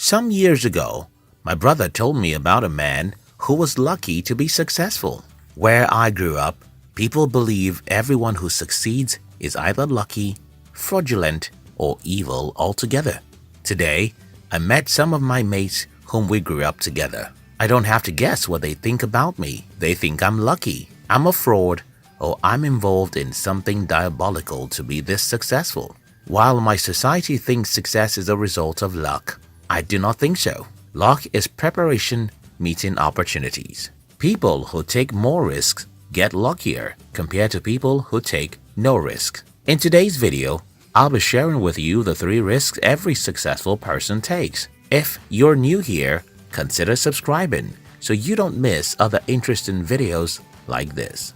Some years ago, my brother told me about a man who was lucky to be successful. Where I grew up, people believe everyone who succeeds is either lucky, fraudulent, or evil altogether. Today, I met some of my mates whom we grew up together. I don't have to guess what they think about me. They think I'm lucky, I'm a fraud, or I'm involved in something diabolical to be this successful. While my society thinks success is a result of luck, I do not think so. Luck is preparation meeting opportunities. People who take more risks get luckier compared to people who take no risk. In today's video, I'll be sharing with you the 3 risks every successful person takes. If you're new here, consider subscribing so you don't miss other interesting videos like this.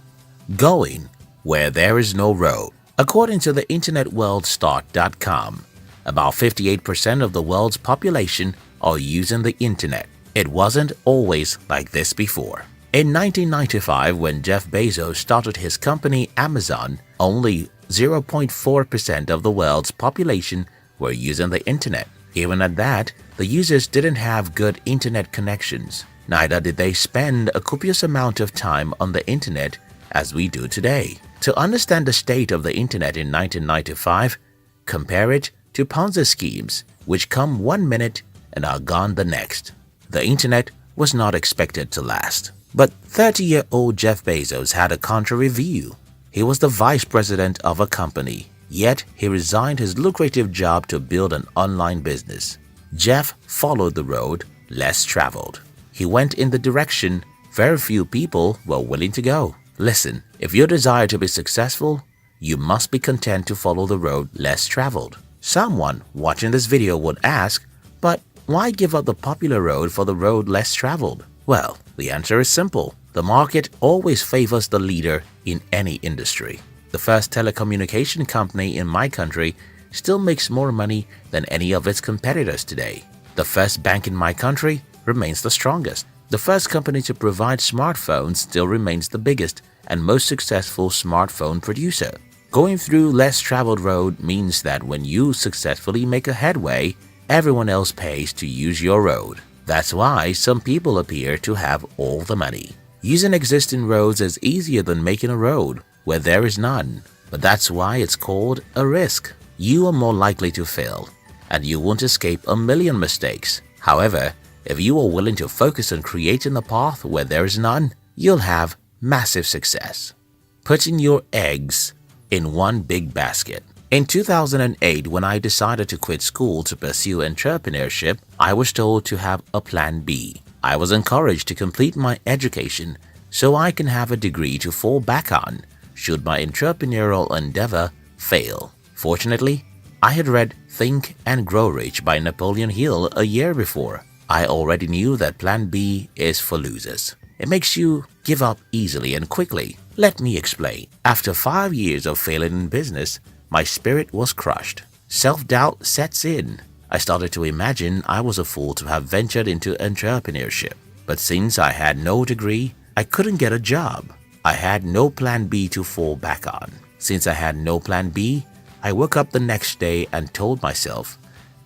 Going where there is no road. According to the internetworldstart.com, about 58% of the world's population are using the internet. It wasn't always like this before. In 1995, when Jeff Bezos started his company Amazon, only 0.4% of the world's population were using the internet. Even at that, the users didn't have good internet connections. Neither did they spend a copious amount of time on the internet as we do today. To understand the state of the internet in 1995, compare it to Ponzi schemes, which come 1 minute and are gone the next. The internet was not expected to last. But 30-year-old Jeff Bezos had a contrary view. He was the vice president of a company, yet he resigned his lucrative job to build an online business. Jeff followed the road less traveled. He went in the direction very few people were willing to go. Listen, if you desire to be successful, you must be content to follow the road less traveled. Someone watching this video would ask, but why give up the popular road for the road less traveled? Well, the answer is simple. The market always favors the leader in any industry. The first telecommunication company in my country still makes more money than any of its competitors today. The first bank in my country remains the strongest. The first company to provide smartphones still remains the biggest and most successful smartphone producer. Going through less traveled road means that when you successfully make a headway, everyone else pays to use your road. That's why some people appear to have all the money. Using existing roads is easier than making a road where there is none. But that's why it's called a risk. You are more likely to fail, and you won't escape a million mistakes. However, if you are willing to focus on creating a path where there is none, you'll have massive success. Putting your eggs in one big basket. In 2008, when I decided to quit school to pursue entrepreneurship, I was told to have a plan B. I was encouraged to complete my education so I can have a degree to fall back on should my entrepreneurial endeavor fail. Fortunately, I had read Think and Grow Rich by Napoleon Hill a year before. I already knew that plan B is for losers. It makes you give up easily and quickly. Let me explain. After 5 years of failing in business, my spirit was crushed. Self-doubt sets in. I started to imagine I was a fool to have ventured into entrepreneurship. But since I had no degree, I couldn't get a job. I had no plan B to fall back on. Since I had no plan B, I woke up the next day and told myself,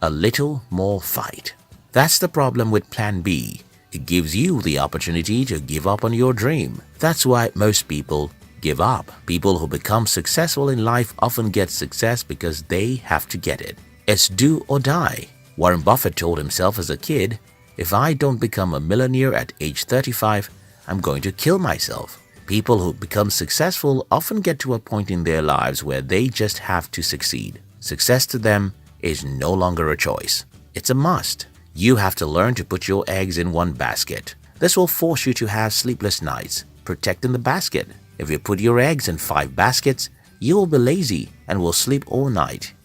a little more fight. That's the problem with plan B. It gives you the opportunity to give up on your dream. That's why most people give up. People who become successful in life often get success because they have to get it. It's do or die. Warren Buffett told himself as a kid, if I don't become a millionaire at age 35, I'm going to kill myself. People who become successful often get to a point in their lives where they just have to succeed. Success to them is no longer a choice. It's a must. You have to learn to put your eggs in one basket. This will force you to have sleepless nights, protecting the basket. If you put your eggs in 5 baskets, you will be lazy and will sleep all night.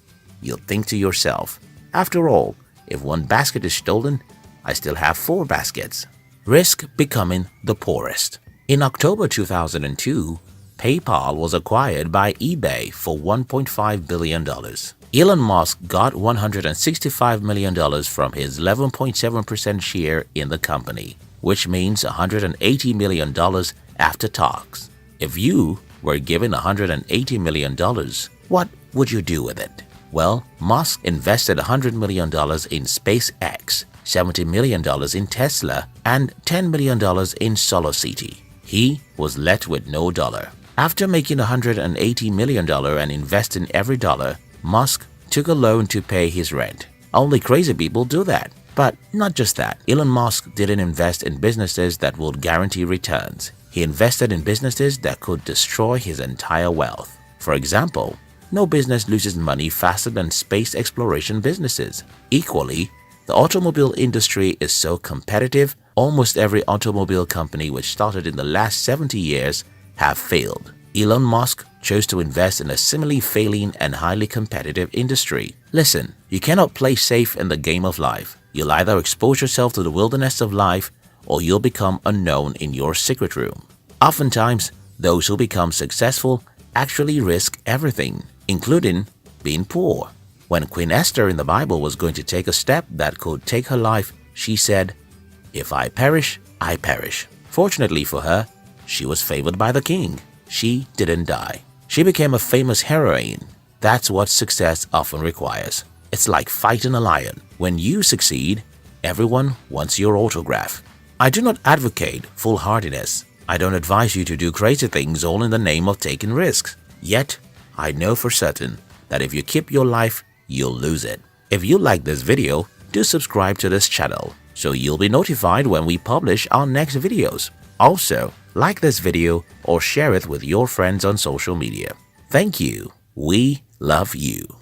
You'll think to yourself, after all, if one basket is stolen, I still have 4 baskets. Risk becoming the poorest. In October 2002, PayPal was acquired by eBay for $1.5 billion. Elon Musk got $165 million from his 11.7% share in the company, which means $180 million after tax. If you were given $180 million, what would you do with it? Well, Musk invested $100 million in SpaceX. $70 million in Tesla, and $10 million in SolarCity. He was left with no dollar. After making $180 million and investing every dollar, Musk took a loan to pay his rent. Only crazy people do that. But not just that, Elon Musk didn't invest in businesses that would guarantee returns. He invested in businesses that could destroy his entire wealth. For example, no business loses money faster than space exploration businesses. Equally, the automobile industry is so competitive, almost every automobile company which started in the last 70 years have failed. Elon Musk chose to invest in a similarly failing and highly competitive industry. Listen, you cannot play safe in the game of life. You'll either expose yourself to the wilderness of life or you'll become unknown in your secret room. Oftentimes, those who become successful actually risk everything, including being poor. When Queen Esther in the Bible was going to take a step that could take her life, she said, "If I perish, I perish." Fortunately for her, she was favored by the king. She didn't die. She became a famous heroine. That's what success often requires. It's like fighting a lion. When you succeed, everyone wants your autograph. I do not advocate foolhardiness. I don't advise you to do crazy things all in the name of taking risks. Yet, I know for certain that if you keep your life, you'll lose it. If you like this video, do subscribe to this channel so you'll be notified when we publish our next videos. Also, like this video or share it with your friends on social media. Thank you. We love you.